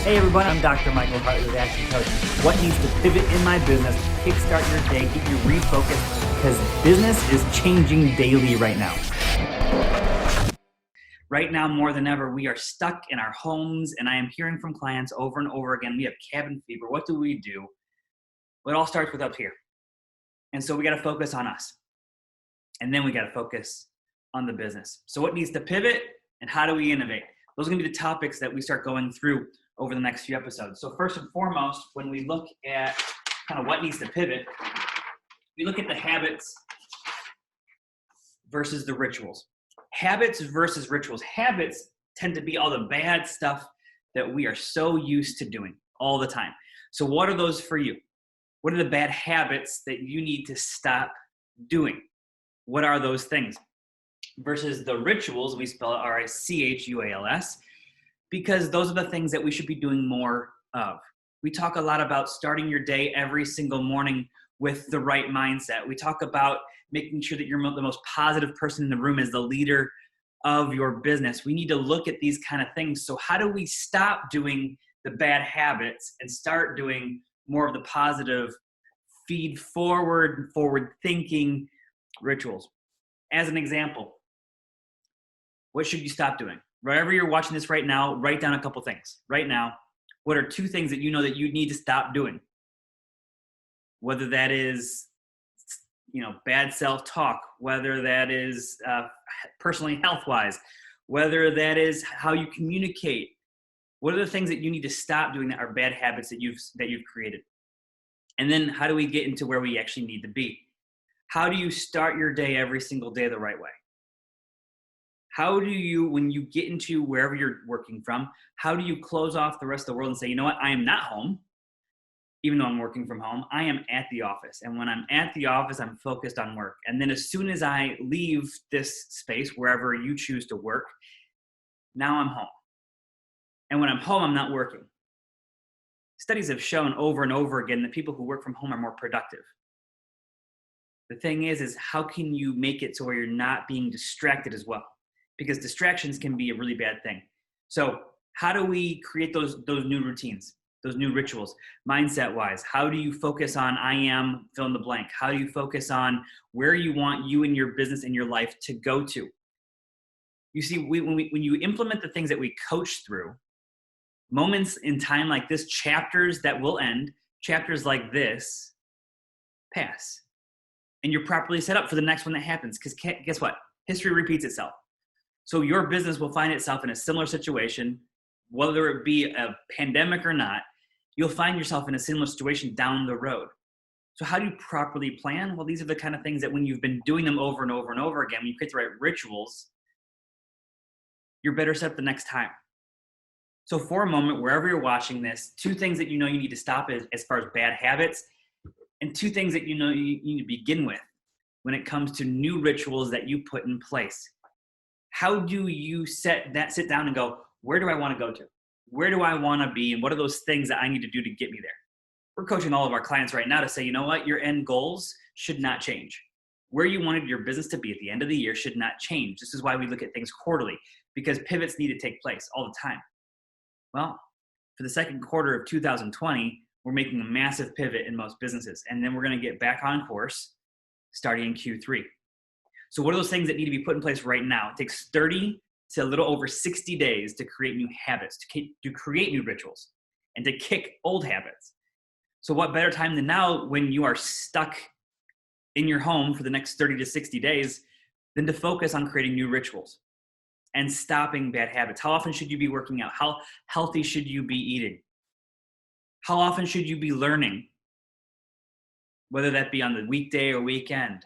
Hey everybody, I'm Dr. Michael Hartley with Action Coach. What needs to pivot in my business, kickstart your day, get you refocused, because business is changing daily right now. Right now, more than ever, we are stuck in our homes, and I am hearing from clients over and over again, we have cabin fever. What do we do? Well, it all starts with up here. And so we got to focus on us. And then we got to focus on the business. So what needs to pivot, and how do we innovate? Those are going to be the topics that we start going through over the next few episodes. So first and foremost, when we look at kind of what needs to pivot, we look at the habits versus the rituals. Habits versus rituals. Habits tend to be all the bad stuff that we are so used to doing all the time. So what are those for you? What are the bad habits that you need to stop doing? What are those things? Versus the rituals, we spell it R-I-C-H-U-A-L-S, because those are the things that we should be doing more of. We talk a lot about starting your day every single morning with the right mindset. We talk about making sure that you're the most positive person in the room as the leader of your business. We need to look at these kind of things. So how do we stop doing the bad habits and start doing more of the positive, feed forward thinking rituals? As an example, what should you stop doing? Wherever you're watching this right now, write down a couple things. Right now, what are 2 things that you know that you need to stop doing? Whether that is, bad self-talk, whether that is personally health-wise, whether that is how you communicate. What are the things that you need to stop doing that are bad habits that you've created? And then how do we get into where we actually need to be? How do you start your day every single day the right way? How do you, when you get into wherever you're working from, how do you close off the rest of the world and say, you know what, I am not home, even though I'm working from home, I am at the office. And when I'm at the office, I'm focused on work. And then as soon as I leave this space, wherever you choose to work, now I'm home. And when I'm home, I'm not working. Studies have shown over and over again that people who work from home are more productive. The thing is how can you make it so where you're not being distracted as well? Because distractions can be a really bad thing. So how do we create those new routines, those new rituals, mindset-wise? How do you focus on I am fill in the blank? How do you focus on where you want you and your business and your life to go to? You see, when you implement the things that we coach through, moments in time like this, chapters that will end, chapters like this pass. And you're properly set up for the next one that happens. Because guess what? History repeats itself. So your business will find itself in a similar situation, whether it be a pandemic or not, you'll find yourself in a similar situation down the road. So how do you properly plan? Well, these are the kind of things that when you've been doing them over and over and over again, when you create the right rituals, you're better set up the next time. So for a moment, wherever you're watching this, 2 things that you know you need to stop as far as bad habits, and 2 things that you know you need to begin with when it comes to new rituals that you put in place. How do you sit down and go, where do I want to go to? Where do I want to be? And what are those things that I need to do to get me there? We're coaching all of our clients right now to say, you know what? Your end goals should not change. Where you wanted your business to be at the end of the year should not change. This is why we look at things quarterly, because pivots need to take place all the time. Well, for the second quarter of 2020, we're making a massive pivot in most businesses. And then we're going to get back on course starting in Q3. So what are those things that need to be put in place right now? It takes 30 to a little over 60 days to create new habits, to create new rituals, and to kick old habits. So what better time than now when you are stuck in your home for the next 30 to 60 days than to focus on creating new rituals and stopping bad habits? How often should you be working out? How healthy should you be eating? How often should you be learning? Whether that be on the weekday or weekend.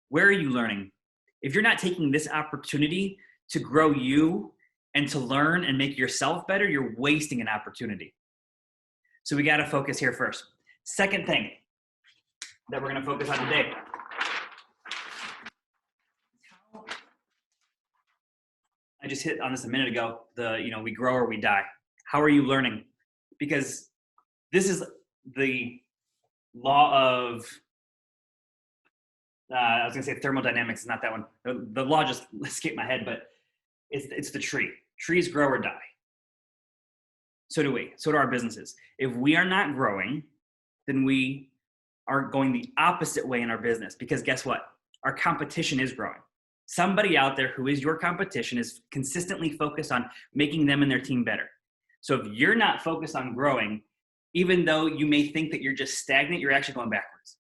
Where are you learning? If you're not taking this opportunity to grow you and to learn and make yourself better, you're wasting an opportunity. So we got to focus here first. Second thing that we're going to focus on today. I just hit on this a minute ago. We grow or we die. How are you learning? Because this is the law of I was going to say thermodynamics is not that one. The law just escaped my head, but it's the tree. Trees grow or die. So do we. So do our businesses. If we are not growing, then we are going the opposite way in our business, because guess what? Our competition is growing. Somebody out there who is your competition is consistently focused on making them and their team better. So if you're not focused on growing, even though you may think that you're just stagnant, you're actually going backwards.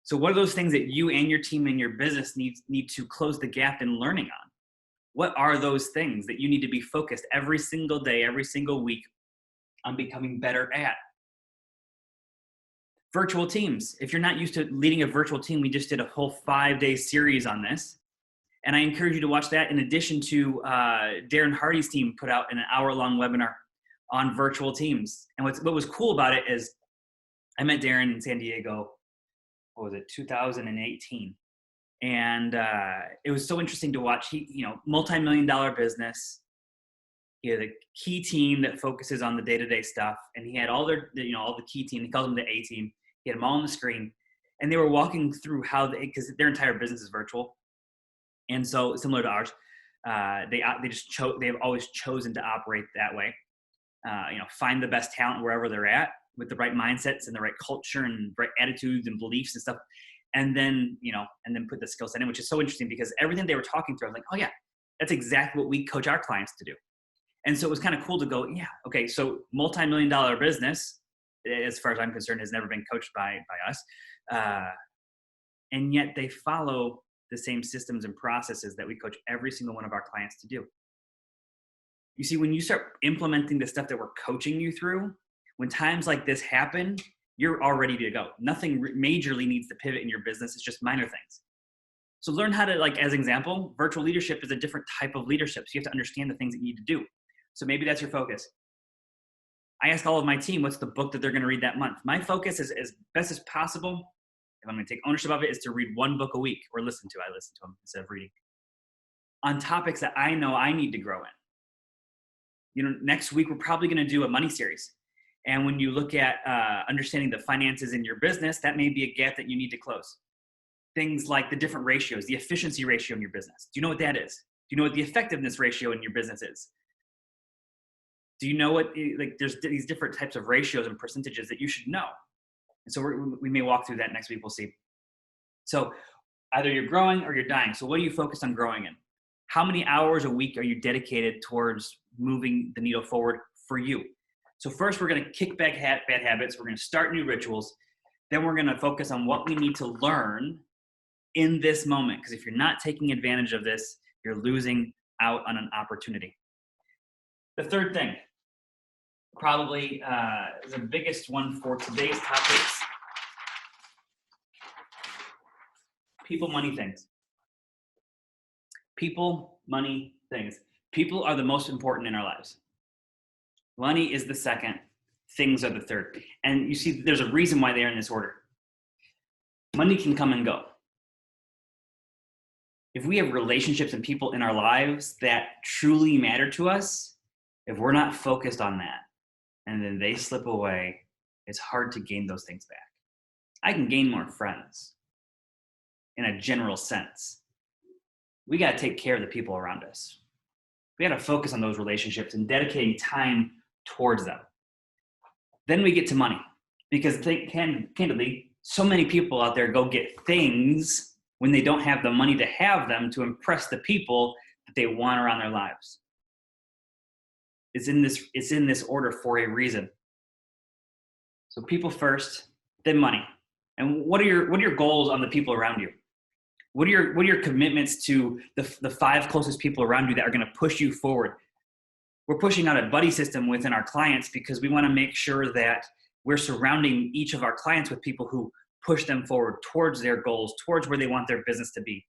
So what are those things that you and your team and your business need to close the gap in learning on? What are those things that you need to be focused every single day, every single week on becoming better at? Virtual teams. If you're not used to leading a virtual team, we just did a whole 5-day series on this. And I encourage you to watch that in addition to Darren Hardy's team put out an hour-long webinar on virtual teams. And what was cool about it is I met Darren in San Diego, 2018. And it was so interesting to watch. He, multi-million-dollar business. He had a key team that focuses on the day-to-day stuff. And he had all the key team. He calls them the A team. He had them all on the screen. And they were walking through because their entire business is virtual. And so similar to ours, they've always chosen to operate that way. Find the best talent wherever they're at with the right mindsets and the right culture and right attitudes and beliefs and stuff. And then put the skill set in, which is so interesting because everything they were talking through, I was like, oh yeah, that's exactly what we coach our clients to do. And so it was kind of cool to go, yeah, okay, so multi-million-dollar business, as far as I'm concerned, has never been coached by us. And yet they follow the same systems and processes that we coach every single one of our clients to do. You see, when you start implementing the stuff that we're coaching you through, when times like this happen, you're all ready to go. Nothing majorly needs to pivot in your business. It's just minor things. So learn how to, as an example, virtual leadership is a different type of leadership. So you have to understand the things that you need to do. So maybe that's your focus. I ask all of my team, what's the book that they're going to read that month? My focus is, as best as possible, if I'm going to take ownership of it, is to read one book a week or listen to. I listen to them instead of reading. On topics that I know I need to grow in. Next week, we're probably going to do a money series. And when you look at understanding the finances in your business, that may be a gap that you need to close. Things like the different ratios, the efficiency ratio in your business. Do you know what that is? Do you know what the effectiveness ratio in your business is? Do you know what, there's these different types of ratios and percentages that you should know. And so we may walk through that next week. We'll see. So either you're growing or you're dying. So what are you focused on growing in? How many hours a week are you dedicated towards moving the needle forward for you? So first, we're going to kick back bad habits. We're going to start new rituals. Then we're going to focus on what we need to learn in this moment. Because if you're not taking advantage of this, you're losing out on an opportunity. The third thing, probably the biggest one for today's topics, people, money, things. People, money, things. People are the most important in our lives. Money is the second. Things are the third. And you see, there's a reason why they're in this order. Money can come and go. If we have relationships and people in our lives that truly matter to us, if we're not focused on that, and then they slip away, it's hard to gain those things back. I can gain more friends in a general sense. We got to take care of the people around us. We got to focus on those relationships and dedicating time towards them. Then we get to money, because candidly, so many people out there go get things when they don't have the money to have them to impress the people that they want around their lives. It's in this order for a reason. So people first, then money. And what are your goals on the people around you? What are your commitments to the 5 closest people around you that are going to push you forward? We're pushing out a buddy system within our clients because we want to make sure that we're surrounding each of our clients with people who push them forward towards their goals, towards where they want their business to be.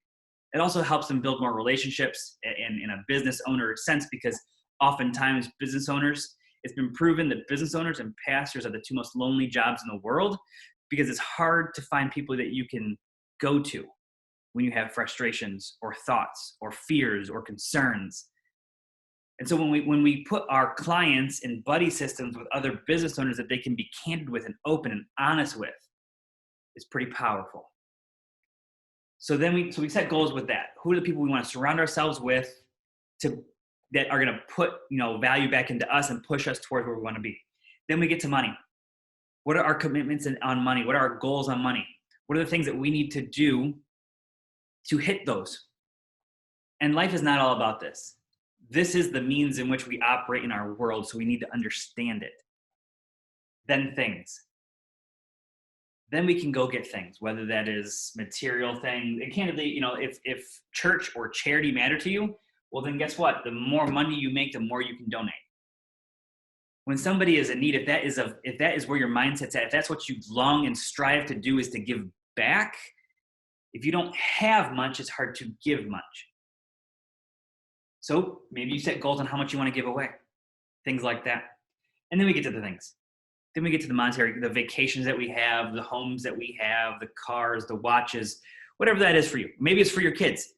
It also helps them build more relationships in a business owner sense, because oftentimes business owners, it's been proven that business owners and pastors are the 2 most lonely jobs in the world, because it's hard to find people that you can go to when you have frustrations or thoughts or fears or concerns. And so when we put our clients in buddy systems with other business owners that they can be candid with and open and honest with, it's pretty powerful. So then we set goals with that. Who are the people we want to surround ourselves with to that are going to put, value back into us and push us towards where we want to be. Then we get to money. What are our commitments on money? What are our goals on money? What are the things that we need to do to hit those? And life is not all about this. This is the means in which we operate in our world, so we need to understand it. Then things. Then we can go get things, whether that is material things. And candidly, if church or charity matter to you, well, then guess what? The more money you make, the more you can donate. When somebody is in need, if that is where your mindset's at, if that's what you long and strive to do is to give back, if you don't have much, it's hard to give much. So maybe you set goals on how much you want to give away, things like that. And then we get to the things. Then we get to the monetary, the vacations that we have, the homes that we have, the cars, the watches, whatever that is for you. Maybe it's for your kids.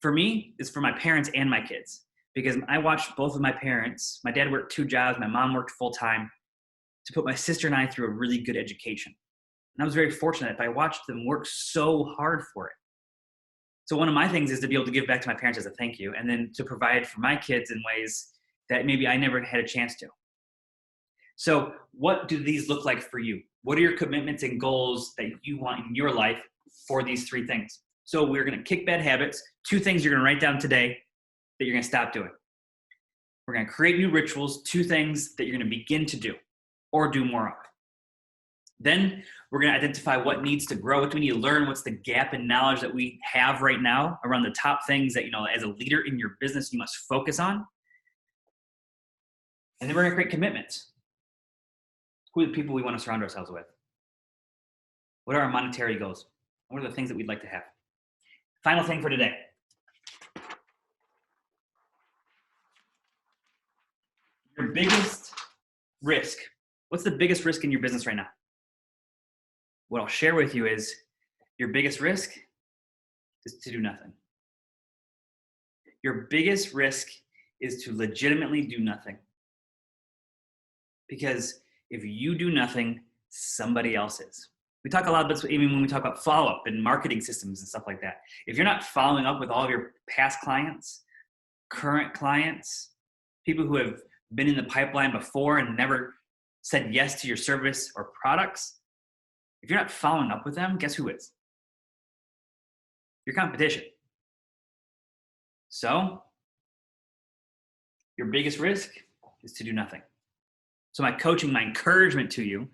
For me, it's for my parents and my kids, because I watched both of my parents. My dad worked 2 jobs. My mom worked full time to put my sister and I through a really good education. And I was very fortunate that I watched them work so hard for it. So one of my things is to be able to give back to my parents as a thank you, and then to provide for my kids in ways that maybe I never had a chance to. So what do these look like for you? What are your commitments and goals that you want in your life for these 3 things? So we're going to kick bad habits. 2 things you're going to write down today that you're going to stop doing. We're going to create new rituals. 2 things that you're going to begin to do or do more of. Then we're going to identify what needs to grow. What do we need to learn? What's the gap in knowledge that we have right now around the top things that, as a leader in your business, you must focus on. And then we're going to create commitments. Who are the people we want to surround ourselves with? What are our monetary goals? What are the things that we'd like to have? Final thing for today. Your biggest risk. What's the biggest risk in your business right now? What I'll share with you is your biggest risk is to do nothing. Your biggest risk is to legitimately do nothing. Because if you do nothing, somebody else is. We talk a lot about, even when we talk about follow-up and marketing systems and stuff like that. If you're not following up with all of your past clients, current clients, people who have been in the pipeline before and never said yes to your service or products, if you're not following up with them, guess who is? Your competition. So, your biggest risk is to do nothing. So my encouragement to you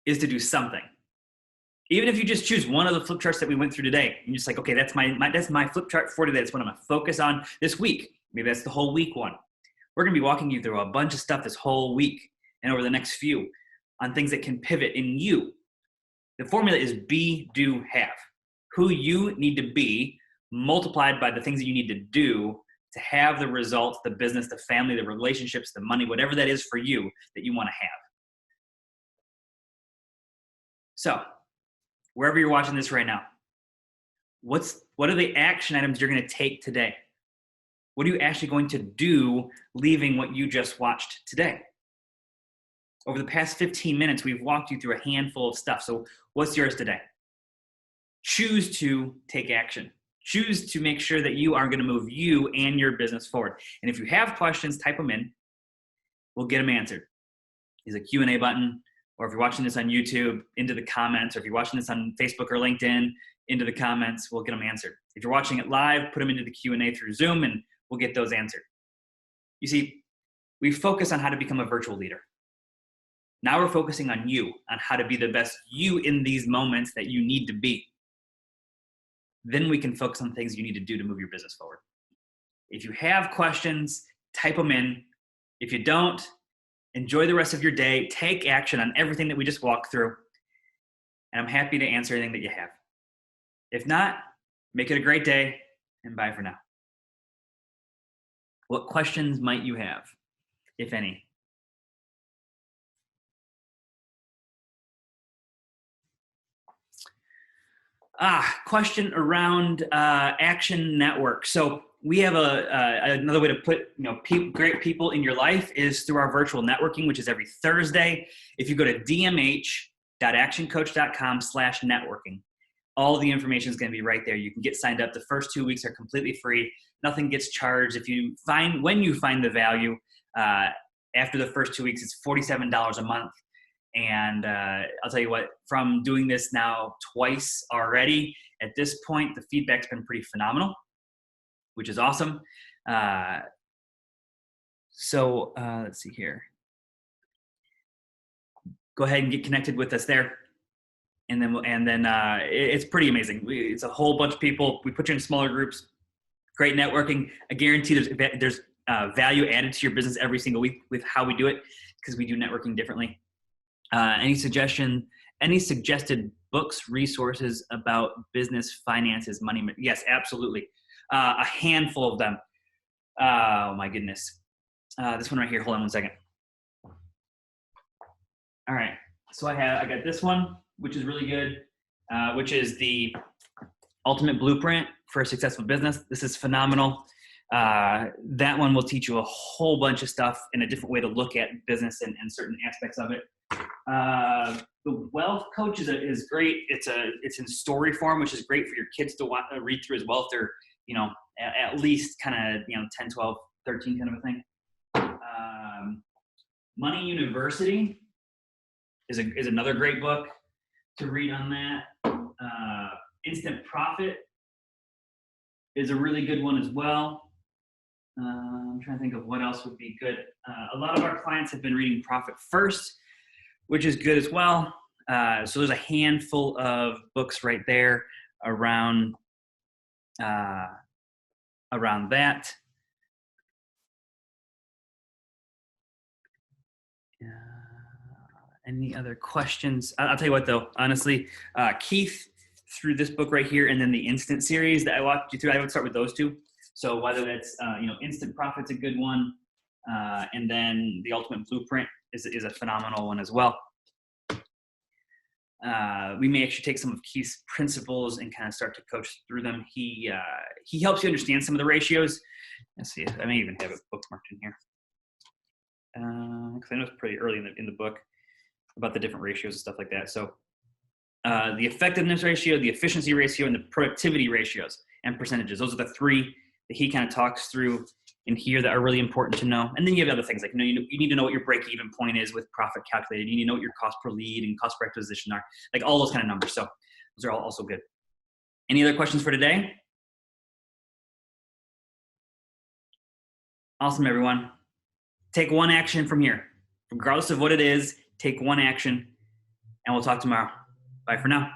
is to do something. Even if you just choose one of the flip charts that we went through today, and you're just like, okay, that's my flip chart for today. That's what I'm going to focus on this week. Maybe that's the whole week one. We're going to be walking you through a bunch of stuff this whole week and over the next few on things that can pivot in you. The formula is be, do, have. Who you need to be multiplied by the things that you need to do to have the results, the business, the family, the relationships, the money, whatever that is for you that you want to have. So, wherever you're watching this right now, what are the action items you're going to take today? What are you actually going to do leaving what you just watched today? Over the past 15 minutes, we've walked you through a handful of stuff. So what's yours today? Choose to take action. Choose to make sure that you are going to move you and your business forward. And if you have questions, type them in. We'll get them answered. There's a Q&A button, or if you're watching this on YouTube, into the comments, or if you're watching this on Facebook or LinkedIn, into the comments, we'll get them answered. If you're watching it live, put them into the Q&A through Zoom, and we'll get those answered. You see, we focus on how to become a virtual leader. Now we're focusing on you, on how to be the best you in these moments that you need to be. Then we can focus on things you need to do to move your business forward. If you have questions, type them in. If you don't, enjoy the rest of your day. Take action on everything that we just walked through. And I'm happy to answer anything that you have. If not, make it a great day, and bye for now. What questions might you have, if any? Question around Action Network. So we have another way to put great people in your life is through our virtual networking, which is every Thursday. If you go to dmh.actioncoach.com/networking, All the information is going to be right there. You can get signed up. The first 2 weeks are completely free. Nothing gets charged. When you find the value, after the first 2 weeks, it's $47 a month. And I'll tell you what, from doing this now twice already, at this point, the feedback's been pretty phenomenal, which is awesome. So let's see here. Go ahead and get connected with us there. And then it's pretty amazing. It's a whole bunch of people. We put you in smaller groups. Great networking. I guarantee there's value added to your business every single week with how we do it, because we do networking differently. Any suggested books, resources about business, finances, money? Yes, absolutely. A handful of them. Oh my goodness. This one right here. Hold on one second. All right. So I got this one, which is really good, which is the Ultimate Blueprint for a Successful Business. This is phenomenal. That one will teach you a whole bunch of stuff and a different way to look at business and certain aspects of it. The Wealth Coach is great. It's in story form, which is great for your kids to read through as well if they're, at least kind of, 10, 12, 13 kind of a thing. Money University is another great book to read on that. Instant Profit is a really good one as well. I'm trying to think of what else would be good. A lot of our clients have been reading Profit First, which is good as well. So there's a handful of books right there around that. Any other questions? I'll tell you what, though, honestly, Keith, through this book right here and then the Instant series that I walked you through, I would start with those two. So whether that's, Instant Profit's a good one, and then the Ultimate Blueprint is a phenomenal one as well. We may actually take some of Keith's principles and kind of start to coach through them. He helps you understand some of the ratios. Let's see, I may even have it bookmarked in here, because I know it's pretty early in the book about the different ratios and stuff like that. So the effectiveness ratio, the efficiency ratio, and the productivity ratios and percentages. Those are the three that he kind of talks through in here that are really important to know. And then you have other things like, you need to know what your break-even point is with Profit Calculated. You need to know what your cost per lead and cost per acquisition are, like all those kind of numbers. So those are all also good. Any other questions for today? Awesome, everyone. Take one action from here. Regardless of what it is, take one action, and we'll talk tomorrow. Bye for now.